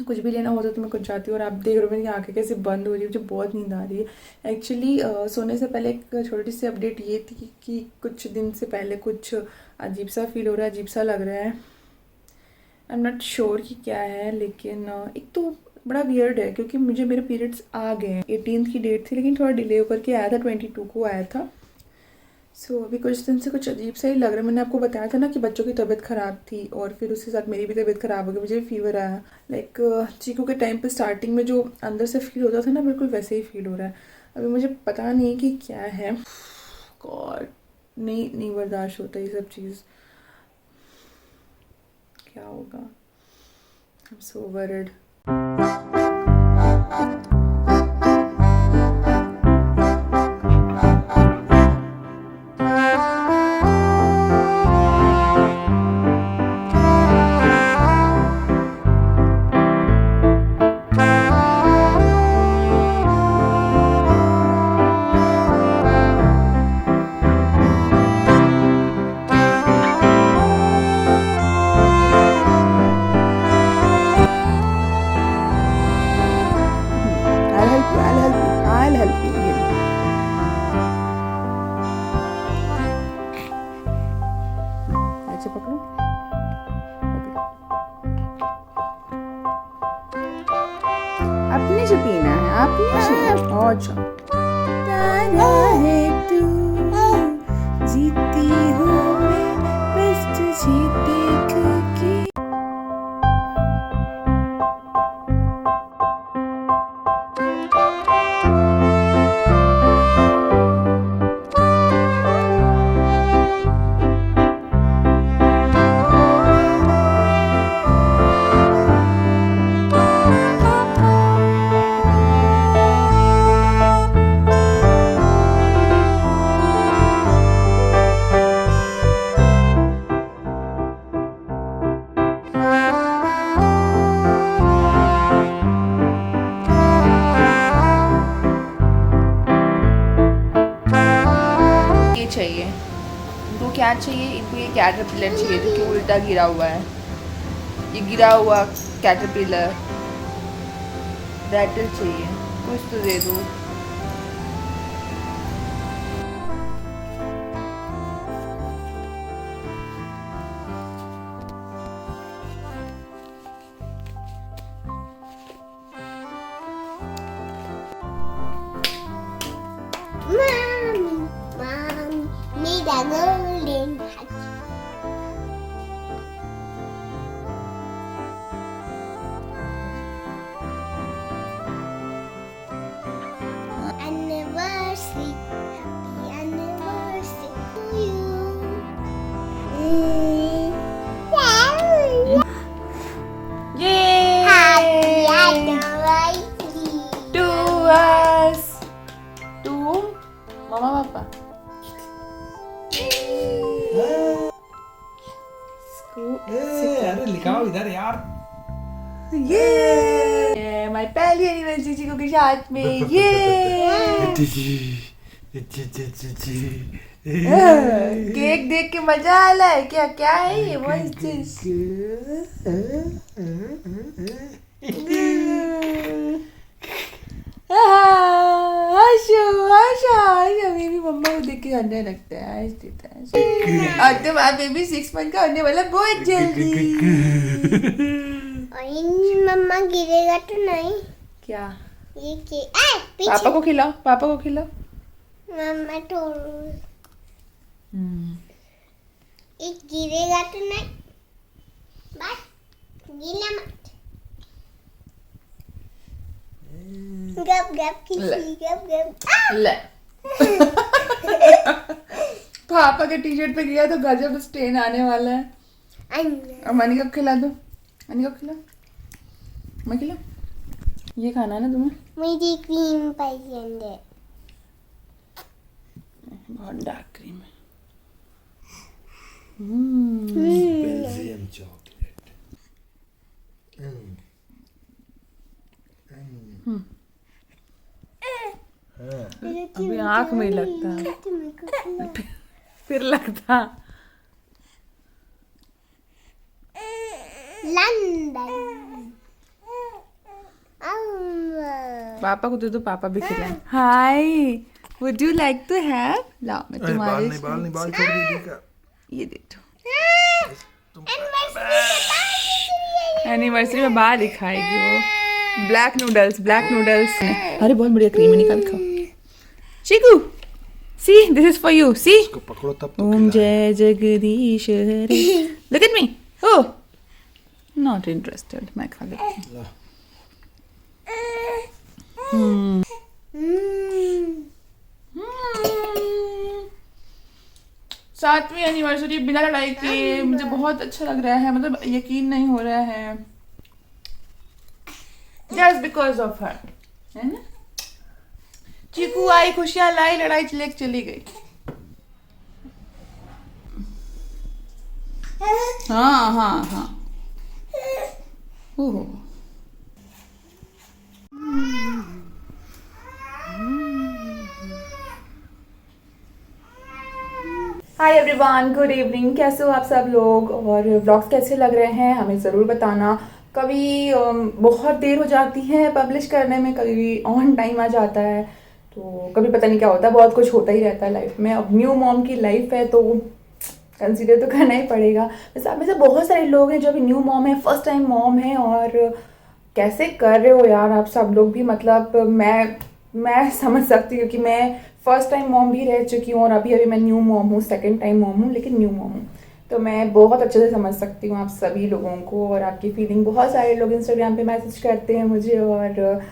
कुछ भी लेना होता तो मैं कुछ जाती हूँ। और आप देख रहे हो मेरी आंखें कैसे बंद हो रही है, मुझे बहुत नींद आ रही है। एक्चुअली सोने से पहले एक छोटी सी अपडेट ये थी कि कुछ दिन से पहले कुछ अजीब सा फील हो रहा है, अजीब सा लग रहा है। आई एम नॉट श्योर कि क्या है, लेकिन एक तो बड़ा वियर्ड है क्योंकि मुझे मेरे पीरियड्स आ गए हैं। 18th की डेट थी लेकिन थोड़ा डिले होकर के आया था, 22 को आया था। अभी कुछ दिन से कुछ अजीब सा ही लग रहा है। मैंने आपको बताया था ना कि बच्चों की तबीयत ख़राब थी और फिर उसके साथ मेरी भी तबीयत ख़राब हो गई, मुझे भी फीवर आया। लाइक चीकू के टाइम पे स्टार्टिंग में जो अंदर से फील होता था ना, बिल्कुल वैसे ही फील हो रहा है। अभी मुझे पता नहीं कि क्या है। गॉड, नहीं बर्दाश्त होता ये सब चीज़। क्या होगा? I am so worried. I'll help you. ये लो। ऐसे पकड़ो, पकड़ो। अपने से पीना है, अपने से। अच्छा। तारा है तू, जीती हूँ मैं बस तुझे देख के। चाहिए इनको, क्या चाहिए इनको? ये कैटरपिलर चाहिए जो कि उल्टा गिरा हुआ है। ये गिरा हुआ कैटरपिलर रैटल चाहिए, कुछ तो दे दो। मामा पापा अरे लिखाओ इधर यार। ये माय पहली एनिवर्सरी चीकू के साथ में। ये केक देख के मजा आ रहा है क्या? क्या है ये? What is this? बेबी मम्मा को देख के हंसने लगता है, हंस देता है। और तुम्हारा बेबी 6 मंथ का होने वाला बहुत जल्दी। मम्मा गिरेगा तो नहीं? क्या? ये के पापा को खिलाओ, पापा को खिलाओ। मम्मा तो ये गिरेगा तो नहीं? बस गीला मत। गप गप किसी गप गप ले। पापा के टी शर्ट पे गया तो गजब स्टेन आने वाला है। अब मनी कब खिला दो, मनी कब खिला, मैं खिला। ये खाना है ना तुम्हें? मुझे क्रीम पसंद है। बहुत डार्क क्रीम है। Belgium chocolate. अभी आँख में लगता है। फिर लगता लंदन। पापा को दे दो, पापा भी खिलाएं। Hi, would you like to have? लाओ मैं तुम्हारे बाल छोड़ दीजिएगा। ये दे दो। एनिवर्सरी में बाल ही खाएगी वो। Black noodles, black noodles. अरे बहुत बढ़िया क्रीम निकाल खाओ। Cheeku, see this is for you. See, इसको पकड़ो तब तो ओम खिलाएं। जय जगदीश हरे। Look at me. Oh, not interested. मैं खा लेती हूँ। ला। सातवीं एनिवर्सरी बिना लड़ाई के मुझे बहुत अच्छा लग रहा है, मतलब यकीन नहीं हो रहा है। जस्ट बिकॉज ऑफ हर, है ना। चीकू आई, खुशियां लाई, लड़ाई लेके चली गई। हाँ हाँ हाँ। ओह, हाय एवरीवन, गुड इवनिंग। कैसे हो आप सब लोग, और व्लॉग्स कैसे लग रहे हैं हमें ज़रूर बताना। कभी बहुत देर हो जाती है पब्लिश करने में, कभी ऑन टाइम आ जाता है, तो कभी पता नहीं क्या होता है। बहुत कुछ होता ही रहता है लाइफ में। अब न्यू मॉम की लाइफ है तो कंसीडर तो करना ही पड़ेगा। वैसे आप में से बहुत सारे लोग हैं जो अभी न्यू मॉम है, फर्स्ट टाइम मॉम है, और कैसे कर रहे हो यार आप सब लोग भी। मतलब मैं समझ सकती हूँ कि मैं फर्स्ट टाइम मॉम भी रह चुकी हूँ और अभी मैं न्यू मॉम हूँ, सेकंड टाइम मॉम हूँ, लेकिन न्यू मॉम हूँ। तो मैं बहुत अच्छे से समझ सकती हूँ आप सभी लोगों को और आपकी फीलिंग। बहुत सारे लोग इंस्टाग्राम पे मैसेज करते हैं मुझे, और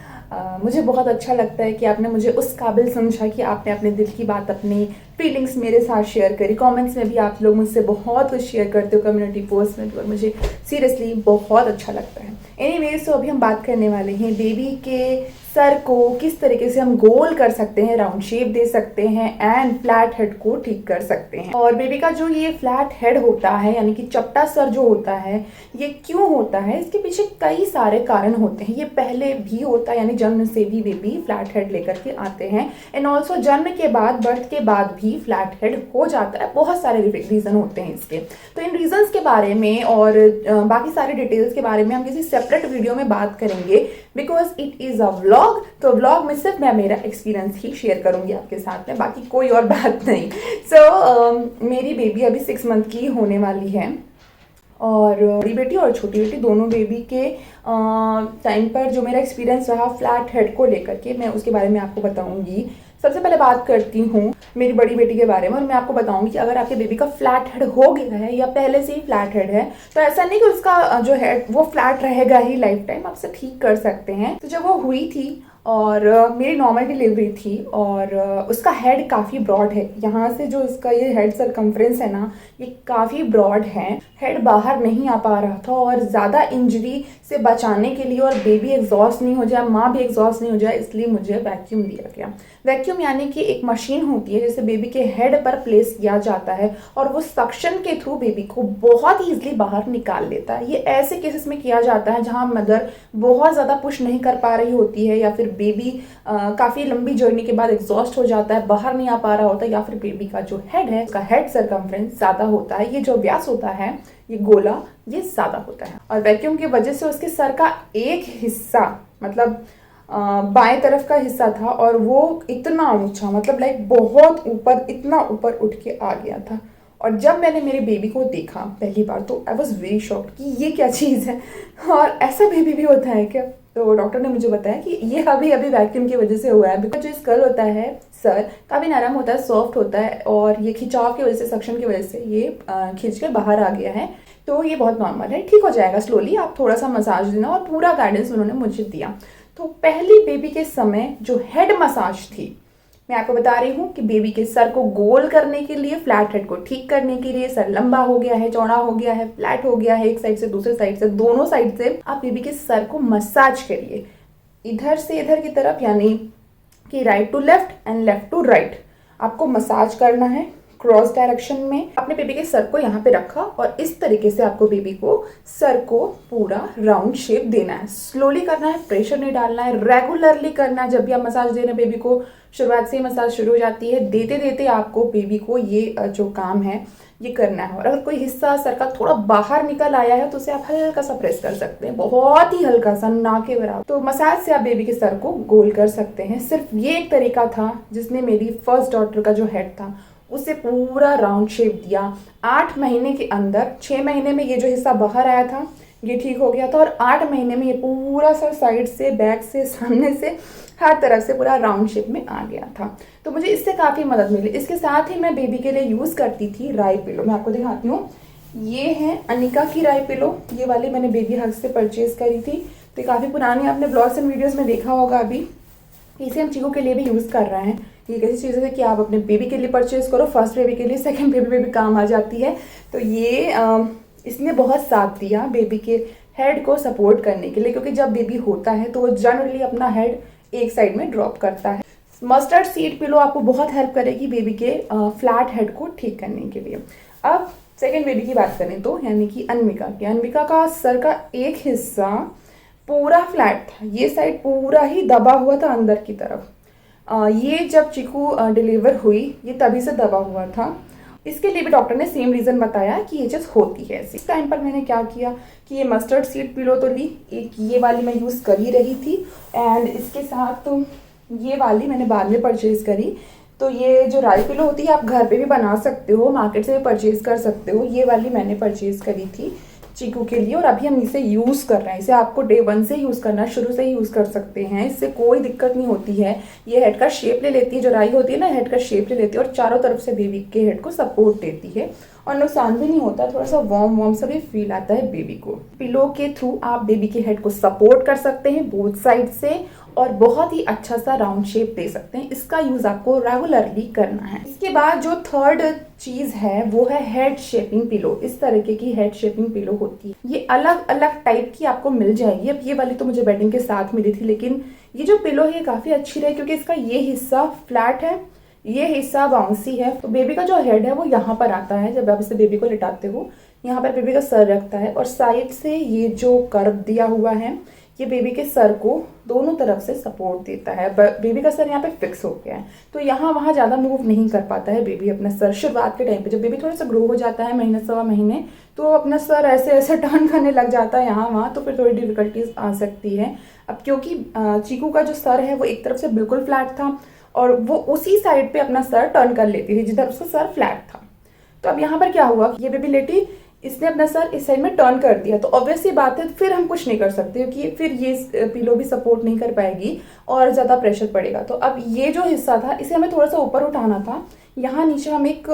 मुझे बहुत अच्छा लगता है कि आपने मुझे उस काबिल समझा कि आपने अपने दिल की बात, अपनी फीलिंग्स मेरे साथ शेयर करी। कमेंट्स में भी आप लोग मुझसे बहुत कुछ शेयर करते हो, कम्युनिटी पोस्ट में भी, और मुझे सीरियसली बहुत अच्छा लगता है। एनीवेज, तो अभी हम बात करने वाले हैं बेबी के सर को किस तरीके से हम गोल कर सकते हैं, राउंड शेप दे सकते हैं, एंड फ्लैट हेड को ठीक कर सकते हैं। और बेबी का जो ये फ्लैट हेड होता है, यानी कि चपटा सर जो होता है, ये क्यों होता है, इसके पीछे कई सारे कारण होते हैं। ये पहले भी होता है, यानी जन्म से भी बेबी फ्लैट हेड लेकर के आते हैं, एंड ऑल्सो जन्म के बाद, बर्थ के बाद भी फ्लैट हेड हो जाता है। बहुत सारे रीजन होते हैं इसके। तो इन रीजंस के बारे में और बाकी सारे डिटेल्स के बारे में हम किसी सेपरेट वीडियो में बात करेंगे, because it is a vlog. तो व्लॉग में सिर्फ मैं मेरा एक्सपीरियंस ही शेयर करूंगी आपके साथ में, बाकी कोई और बात नहीं। सो मेरी बेबी अभी 6 मंथ की होने वाली है, और बड़ी बेटी और छोटी बेटी दोनों बेबी के टाइम पर जो मेरा एक्सपीरियंस रहा फ्लैट हेड को लेकर के, मैं उसके बारे में आपको बताऊंगी। सबसे पहले बात करती हूँ मेरी बड़ी बेटी के बारे में, और मैं आपको बताऊंगी कि अगर आपके बेबी का फ्लैट हेड हो गया है या पहले से ही फ्लैट हेड है, तो ऐसा नहीं कि उसका जो हेड वो फ्लैट रहेगा ही लाइफ टाइम, आप उसे ठीक कर सकते हैं। तो जब वो हुई थी और मेरी नॉर्मल डिलीवरी थी, और उसका हेड काफ़ी ब्रॉड है। यहाँ से जो इसका ये हेड सरकमफ्रेंस है ना, ये काफ़ी ब्रॉड है। हेड बाहर नहीं आ पा रहा था, और ज़्यादा इंजरी से बचाने के लिए और बेबी एग्जॉस्ट नहीं हो जाए, माँ भी एग्जॉस्ट नहीं हो जाए, इसलिए मुझे वैक्यूम दिया गया। वैक्यूम यानी कि एक मशीन होती है जिसे बेबी के हेड पर प्लेस किया जाता है, और वो सक्शन के थ्रू बेबी को बहुत ही ईजिली बाहर निकाल लेता है। ये ऐसे केसेस में किया जाता है जहाँ मदर बहुत ज़्यादा पुश नहीं कर पा रही होती है, या फिर बेबी काफ़ी लंबी जर्नी के बाद एग्जॉस्ट हो जाता है, बाहर नहीं आ पा रहा होता है, या फिर बेबी का जो हेड है, उसका हेड सरकमफ्रेंस ज़्यादा होता है। ये जो व्यास होता है, ये गोला, ये ज़्यादा होता है, और वैक्यूम की वजह से उसके सर का एक हिस्सा, मतलब बाएं तरफ का हिस्सा था, और वो इतना ऊंचा, मतलब लाइक बहुत ऊपर, इतना ऊपर उठ के आ गया था। और जब मैंने मेरे बेबी को देखा पहली बार, तो आई वॉज वेरी शॉक्ड कि ये क्या चीज़ है, और ऐसा बेबी भी होता है क्या। तो डॉक्टर ने मुझे बताया कि ये अभी वैक्यूम की वजह से हुआ है, बिकॉज जो स्कल होता है, सर काफ़ी नरम होता है, सॉफ्ट होता है, और ये खिंचाव की वजह से, सक्शन की वजह से ये खींच कर बाहर आ गया है। तो ये बहुत नॉर्मल है, ठीक हो जाएगा स्लोली, आप थोड़ा सा मसाज देना, और पूरा गाइडेंस उन्होंने मुझे दिया। तो पहली बेबी के समय जो हेड मसाज थी, मैं आपको बता रही हूँ कि बेबी के सर को गोल करने के लिए, फ्लैट हेड को ठीक करने के लिए, सर लंबा हो गया है, चौड़ा हो गया है, फ्लैट हो गया है, एक साइड से दूसरे साइड से, दोनों साइड से आप बेबी के सर को मसाज करिए, इधर से इधर की तरफ, यानी कि right to left and left to right. आपको मसाज करना है क्रॉस डायरेक्शन में अपने बेबी के सर को यहाँ पे रखा और इस तरीके से आपको बेबी को सर को पूरा राउंड शेप देना है। स्लोली करना है, प्रेशर नहीं डालना है, रेगुलरली करना है। जब भी आप मसाज दे रहे हैं बेबी को, शुरुआत से ही मसाज शुरू हो जाती है, देते देते आपको बेबी को ये जो काम है ये करना है। और अगर कोई हिस्सा सर का थोड़ा बाहर निकल आया है तो उसे आप हल्का सा प्रेस कर सकते हैं, बहुत ही हल्का सा, ना के बराबर। तो मसाज से आप बेबी के सर को गोल कर सकते हैं। सिर्फ ये एक तरीका था जिसने मेरी फर्स्ट डॉटर का जो हेड था उसे पूरा राउंड शेप दिया। 8 महीने के अंदर, 6 महीने में ये जो हिस्सा बाहर आया था ये ठीक हो गया था और 8 महीने में ये पूरा सा साइड से, बैक से, सामने से, हर तरफ से पूरा राउंड शेप में आ गया था। तो मुझे इससे काफ़ी मदद मिली। इसके साथ ही मैं बेबी के लिए यूज़ करती थी राई पिलो। मैं आपको दिखाती हूँ, ये है अनिका की राई पिलो। ये वाली मैंने बेबी हग से परचेज करी थी, तो काफ़ी पुरानी, आपने ब्लॉग्स एंड वीडियोज़ में देखा होगा। अभी इसे हम चीकू के लिए भी यूज़ कर रहे हैं। ये कैसी चीज़ है कि आप अपने बेबी के लिए परचेज करो, फर्स्ट बेबी के लिए, सेकंड बेबी में भी काम आ जाती है। तो ये इसने बहुत साथ दिया बेबी के हेड को सपोर्ट करने के लिए, क्योंकि जब बेबी होता है तो वो जनरली अपना हेड एक साइड में ड्रॉप करता है। मस्टर्ड सीड पिलो आपको बहुत हेल्प करेगी बेबी के फ्लैट हेड को ठीक करने के लिए। अब सेकंड बेबी की बात करें तो यानी कि अनमिका का सर का एक हिस्सा पूरा फ्लैट था, ये साइड पूरा ही दबा हुआ था अंदर की तरफ। ये जब चीकू डिलीवर हुई ये तभी से दबा हुआ था। इसके लिए भी डॉक्टर ने सेम रीज़न बताया कि ये चीज़ होती है। इस टाइम पर मैंने क्या किया कि ये मस्टर्ड सीड पिलो तो ली, एक ये वाली मैं यूज़ कर ही रही थी, एंड इसके साथ तो ये वाली मैंने बाद में परचेज़ करी। तो ये जो राई पिलो होती है आप घर पे भी बना सकते हो, मार्केट से भी परचेज़ कर सकते हो। ये वाली मैंने परचेज़ करी थी चीकू के लिए और अभी हम इसे यूज़ कर रहे हैं। इसे आपको डे 1 से यूज़ करना है, शुरू से ही यूज़ कर सकते हैं, इससे कोई दिक्कत नहीं होती है। ये हेड का शेप ले लेती है, जो राई होती है ना, हेड का शेप ले लेती है और चारों तरफ से बेबी के हेड को सपोर्ट देती है और नुकसान भी नहीं होता, थोड़ा सा वार्म सा भी फील आता है बेबी को। पिलो के थ्रू आप बेबी के हेड को सपोर्ट कर सकते हैं बोथ साइड से और बहुत ही अच्छा सा राउंड शेप दे सकते हैं। इसका यूज आपको रेगुलरली करना है। इसके बाद जो थर्ड चीज है वो है हेड शेपिंग पिलो। इस तरीके की हेड शेपिंग पिलो होती है, ये अलग अलग टाइप की आपको मिल जाएगी। अब ये वाली तो मुझे बेडिंग के साथ मिली थी, लेकिन ये जो पिलो है काफी अच्छी रही क्योंकि इसका ये हिस्सा फ्लैट है, ये हिस्सा बाउंसी है। तो बेबी का जो हेड है वो यहाँ पर आता है, जब आप इसे बेबी को लिटाते हो यहाँ पर बेबी का सर रखता है और साइड से ये जो कर्व दिया हुआ है ये बेबी के सर को दोनों तरफ से सपोर्ट देता है। बेबी का सर यहाँ पे फिक्स हो गया है, तो यहाँ वहाँ ज़्यादा मूव नहीं कर पाता है बेबी अपना सर। शुरुआत के टाइम पे जब बेबी थोड़ा सा ग्रो हो जाता है, महीने सवा महीने, तो अपना सर ऐसे ऐसे टर्न करने लग जाता है यहाँ वहाँ, तो फिर थोड़ी डिफिकल्टीज आ सकती है। अब क्योंकि चीकू का जो सर है वो एक तरफ से बिल्कुल फ्लैट था और वो उसी साइड पे अपना सर टर्न कर लेती थी जिधर उसका सर फ्लैट था। तो अब यहाँ पर क्या हुआ कि ये बेबी लेटी, इसने अपना सर इस साइड में टर्न कर दिया, तो ऑब्वियस सी बात है फिर हम कुछ नहीं कर सकते क्योंकि फिर ये पिलो भी सपोर्ट नहीं कर पाएगी और ज़्यादा प्रेशर पड़ेगा। तो अब ये जो हिस्सा था इसे हमें थोड़ा सा ऊपर उठाना था। यहाँ नीचे हम एक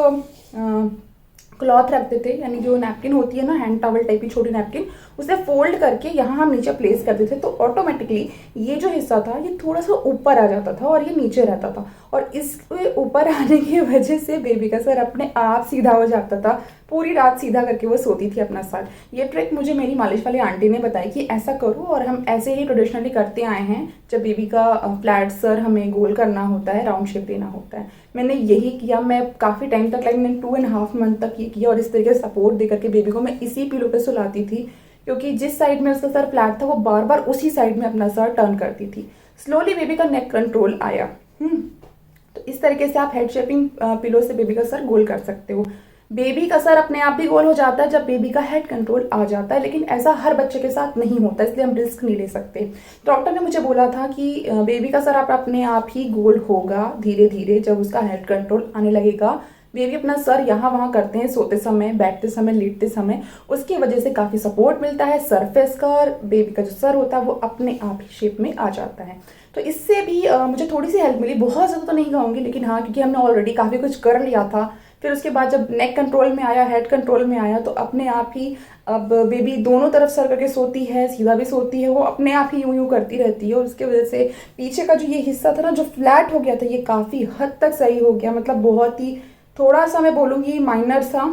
क्लॉथ रखते थे, यानी जो नैपकिन होती है ना, हैंड टॉवल टाइप की छोटी नैपकिन, उसे फोल्ड करके यहाँ हम नीचे प्लेस करते थे। तो ऑटोमेटिकली ये जो हिस्सा था ये थोड़ा सा ऊपर आ जाता था और ये नीचे रहता था, और इसके ऊपर आने की वजह से बेबी का सर अपने आप सीधा हो जाता था। पूरी रात सीधा करके वो सोती थी अपना सर। ये ट्रिक मुझे मेरी मालिश वाली आंटी ने बताई कि ऐसा करो, और हम ऐसे ही ट्रेडिशनली करते आए हैं। जब बेबी का फ्लैट सर हमें गोल करना होता है, राउंड शेप देना होता है, मैंने यही किया। मैं काफ़ी टाइम तक, लाइक मैंने 2.5 मंथ तक ये किया और इस तरीके से सपोर्ट दे करके बेबी को मैं इसी पिलो पे सुलाती थी, क्योंकि जिस साइड में उसका सर फ्लैट था वो बार बार उसी साइड में अपना सर टर्न करती थी। स्लोली बेबी का नेक कंट्रोल आया। तो इस तरीके से आप हेड शेपिंग पिलो से बेबी का सर गोल कर सकते हो। बेबी का सर अपने आप भी गोल हो जाता है जब बेबी का हेड कंट्रोल आ जाता है, लेकिन ऐसा हर बच्चे के साथ नहीं होता, इसलिए हम रिस्क नहीं ले सकते। डॉक्टर ने मुझे बोला था कि बेबी का सर अपने आप ही गोल होगा धीरे धीरे जब उसका हेड कंट्रोल आने लगेगा। बेबी अपना सर यहाँ वहाँ करते हैं, सोते समय, बैठते समय, लेटते समय, उसकी वजह से काफ़ी सपोर्ट मिलता है सरफेस का, और बेबी का जो सर होता है वो अपने आप ही शेप में आ जाता है। तो इससे भी मुझे थोड़ी सी हेल्प मिली, बहुत ज़्यादा तो नहीं कहूँगी, लेकिन हाँ, क्योंकि हमने ऑलरेडी काफ़ी कुछ कर लिया था। फिर उसके बाद जब नेक कंट्रोल में आया, हेड कंट्रोल में आया, तो अपने आप ही अब बेबी दोनों तरफ सर करके सोती है, सीधा भी सोती है, वो अपने आप ही यूं यूं करती रहती है। और उसकी वजह से पीछे का जो ये हिस्सा था ना, जो फ्लैट हो गया था, ये काफ़ी हद तक सही हो गया। मतलब बहुत ही थोड़ा सा, मैं बोलूँगी माइनर सा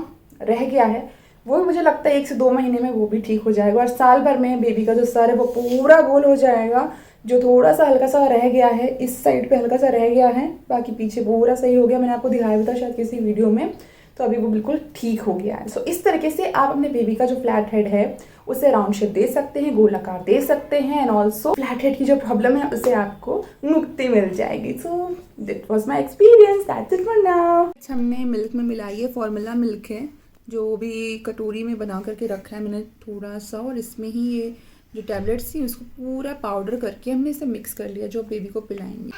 रह गया है, वो भी मुझे लगता है 1 से 2 महीने में वो भी ठीक हो जाएगा। और साल भर में बेबी का जो सर है वो पूरा गोल हो जाएगा। जो थोड़ा सा हल्का सा रह गया है, इस साइड पे हल्का सा रह गया है, बाकी पीछे पूरा सही हो गया। मैंने आपको दिखाया भी था शायद किसी वीडियो में, तो अभी वो बिल्कुल ठीक हो गया है। सो इस तरीके से आप अपने बेबी का जो फ्लैट हेड है उसे राउंड शेप दे सकते हैं, गोल आकार दे सकते हैं, एंड ऑल्सो फ्लैट हेड की जो प्रॉब्लम है उससे आपको मुक्ति मिल जाएगी। So that was my experience, that's it for now. हमने मिल्क में मिलाई है, फॉर्मूला मिल्क है, जो भी कटोरी में बना करके रखा है मैंने थोड़ा सा, और इसमें ही ये जो टैबलेट्स थी उसको पूरा पाउडर करके हमने इसे मिक्स कर लिया, जो बेबी को पिलाएंगे।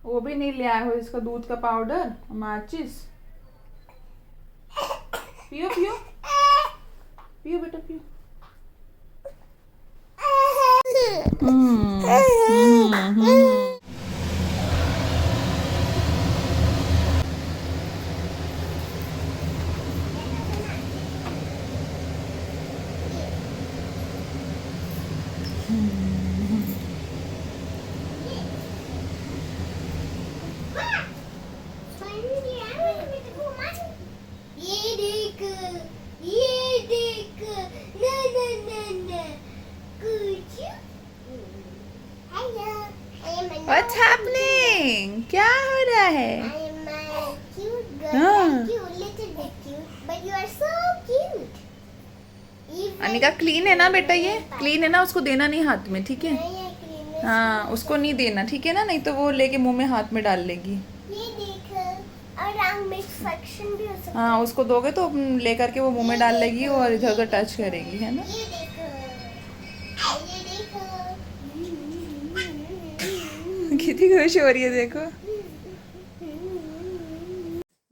वो भी नहीं ले आए हो इसका दूध का पाउडर, माचिस। पियो पियो पियो बेटा पियो। What's happening? क्या हो रहा है? I am a cute girl. हाँ. Cute, little bit cute, but you are so cute. Even Anika clean है ना बेटा, ये क्लीन है ना, उसको देना नहीं हाथ में, ठीक है? ये क्रीम है। हाँ, उसको नहीं देना, ठीक है ना, नहीं तो वो लेके मुंह में हाथ में डाल लेगी। ये देखो, और रंग मिक्स सेक्शन भी हो सकता हाँ, उसको दोगे तो लेकर के वो मुंह में डाल लेगी और इधर उधर टच करेगी, है ना? है। ये देखो, ये देखो। कितनी खुश हो रही है देखो।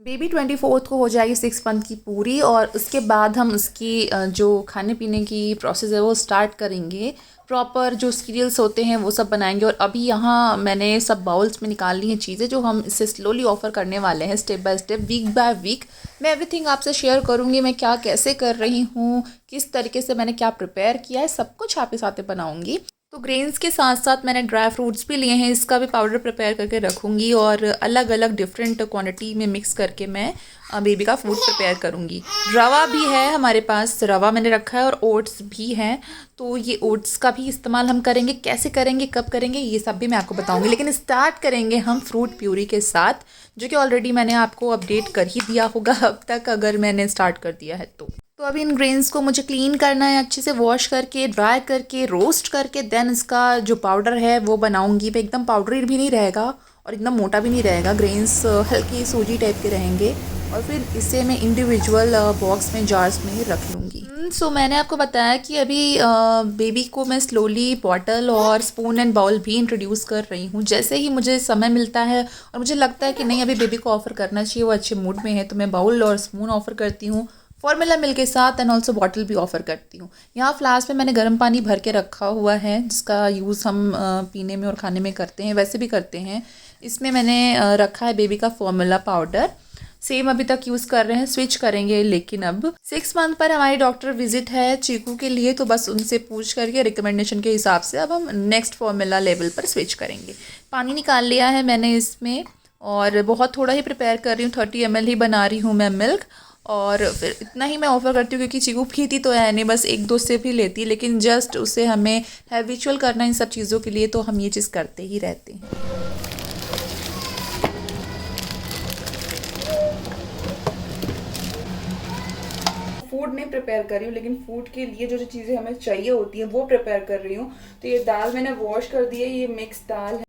बेबी 24th को हो जाएगी 6 मंथ की पूरी, और उसके बाद हम उसकी जो खाने पीने की प्रोसेस है वो स्टार्ट करेंगे। प्रॉपर जो सीरियल्स होते हैं वो सब बनाएंगे। और अभी यहाँ मैंने सब बाउल्स में निकाल ली हैं चीज़ें जो हम इससे स्लोली ऑफ़र करने वाले हैं, step by step, week by week. मैं एवरीथिंग आपसे शेयर करूँगी, मैं क्या कैसे कर रही हूँ, किस तरीके से मैंने क्या प्रिपेयर किया है, सब कुछ आपके साथ बनाऊँगी। तो ग्रेन्स के साथ साथ मैंने ड्राई फ्रूट्स भी लिए हैं, इसका भी पाउडर प्रिपेयर करके रखूँगी, और अलग अलग डिफरेंट क्वांटिटी में मिक्स करके मैं बेबी का फूड प्रिपेयर करूँगी। रवा भी है हमारे पास, रवा मैंने रखा है, और ओट्स भी हैं, तो ये ओट्स का भी इस्तेमाल हम करेंगे। कैसे करेंगे, कब करेंगे, ये सब भी मैं आपको बताऊँगी। लेकिन स्टार्ट करेंगे हम फ्रूट प्यूरी के साथ, जो कि ऑलरेडी मैंने आपको अपडेट कर ही दिया होगा अब तक, अगर मैंने स्टार्ट कर दिया है तो। अब इन ग्रेन्स को मुझे क्लीन करना है, अच्छे से वॉश करके, ड्राई करके, रोस्ट करके, देन इसका जो पाउडर है वो बनाऊंगी। मैं एकदम पाउडरी भी नहीं रहेगा और एकदम मोटा भी नहीं रहेगा, ग्रेन्स हल्की सूजी टाइप के रहेंगे, और फिर इसे मैं इंडिविजुअल बॉक्स में, जार्स में रख लूँगी। सो मैंने आपको बताया कि अभी बेबी को मैं स्लोली बॉटल और स्पून एंड बाउल भी इंट्रोड्यूस कर रही हूँ। जैसे ही मुझे समय मिलता है और मुझे लगता है कि नहीं अभी बेबी को ऑफ़र करना चाहिए, वो अच्छे मूड में है, तो मैं बाउल और स्पून ऑफ़र करती हूँ, फॉर्मूला मिल्क के साथ, एंड ऑल्सो बॉटल भी ऑफ़र करती हूँ। यहाँ फ्लास्क में मैंने गर्म पानी भर के रखा हुआ है, जिसका यूज़ हम पीने में और खाने में करते हैं, वैसे भी करते हैं। इसमें मैंने रखा है बेबी का फॉर्मूला पाउडर, सेम अभी तक यूज़ कर रहे हैं, स्विच करेंगे लेकिन अब 6 मंथ पर हमारी डॉक्टर विजिट है चीकू के लिए, तो बस उनसे पूछ करके रिकमेंडेशन के हिसाब से अब हम नेक्स्ट फॉर्मूला लेवल पर स्विच करेंगे। पानी निकाल लिया है मैंने इसमें, और बहुत थोड़ा ही प्रिपेयर कर रही हूँ, 30 ml ही बना रही हूँ मैं मिल्क, और फिर इतना ही मैं ऑफ़र करती हूँ क्योंकि चीकू पीती तो है नहीं, बस 1-2 सिप ही लेती, लेकिन जस्ट उसे हमें हैबिचुअल करना इन सब चीज़ों के लिए, तो हम ये चीज़ करते ही रहते हैं। फूड नहीं प्रिपेयर कर रही हूँ, लेकिन फूड के लिए जो जो चीज़ें हमें चाहिए होती हैं वो प्रिपेयर कर रही हूँ। तो ये दाल मैंने वॉश कर दी है, ये मिक्स दाल है।